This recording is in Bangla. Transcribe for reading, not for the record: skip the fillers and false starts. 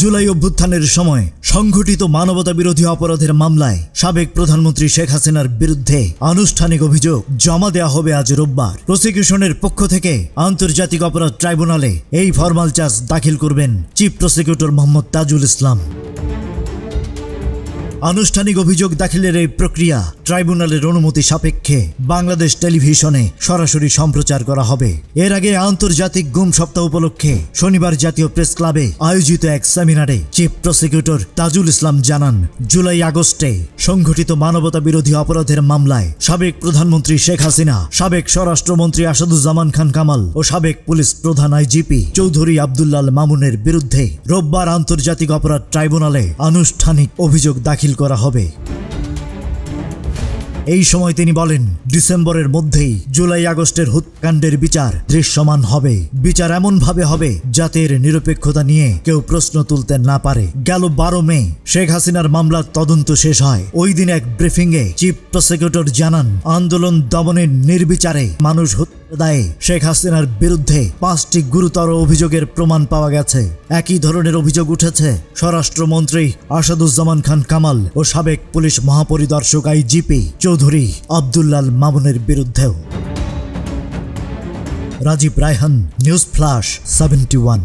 জুলাই অভ্যুত্থানের সময় সংঘটিত মানবতা বিরোধী অপরাধের মামলায় সাবেক প্রধানমন্ত্রী শেখ হাসিনার বিরুদ্ধে আনুষ্ঠানিক অভিযোগ জমা দেওয়া হবে আজ রোববার। প্রসিকিউশনের পক্ষ থেকে আন্তর্জাতিক অপরাধ ট্রাইব্যুনালে এই ফরমাল চার্জ দাখিল করবেন চিফ প্রসিকিউটর মোহাম্মদ তাজুল ইসলাম। আনুষ্ঠানিক অভিযোগ দাখিলের এই প্রক্রিয়া ট্রাইব্যুনালের অনুমতি সাপেক্ষে বাংলাদেশ টেলিভিশনে সরাসরি সম্প্রচার করা হবে। এর আগে আন্তর্জাতিক গুম সপ্তাহ উপলক্ষে শনিবার জাতীয় প্রেস ক্লাবে আয়োজিত এক সেমিনারে চিফ প্রসিকিউটর তাজুল ইসলাম জানান, জুলাই আগস্টে সংঘটিত মানবতা বিরোধী অপরাধের মামলায় সাবেক প্রধানমন্ত্রী শেখ হাসিনা, সাবেক স্বরাষ্ট্রমন্ত্রী আসাদুজ্জামান খান কামাল ও সাবেক পুলিশ প্রধান আইজিপি চৌধুরী আব্দুল্লাল মামুনের বিরুদ্ধে রোববার আন্তর্জাতিক অপরাধ ট্রাইব্যুনালে আনুষ্ঠানিক অভিযোগ দাখিল করা হবে। এই সময় তিনি বলেন, ডিসেম্বরের মধ্যেই জুলাই আগস্টের হত্যাকাণ্ডের বিচার দৃশ্যমান হবে। বিচার এমনভাবে হবে যাতে এর নিরপেক্ষতা নিয়ে কেউ প্রশ্ন তুলতে না পারে। গেল 12 মে শেখ হাসিনার মামলার তদন্ত শেষ হয়। ওই দিন এক ব্রিফিংয়ে চিফ প্রসিকিউটর জানান, আন্দোলন দমনের নির্বিচারে মানুষ দায়ে শেখ হাসিনার বিরুদ্ধে 5টি গুরুতর অভিযোগের প্রমাণ পাওয়া গেছে। একই ধরনের অভিযোগ উঠেছে স্বরাষ্ট্রমন্ত্রী আসাদুজ্জামান খান কামাল ও সাবেক পুলিশ মহাপরিদর্শক আইজিপি চৌধুরী আব্দুল্লাল মামুনের বিরুদ্ধেও। Rajib Raihan, news flash 71।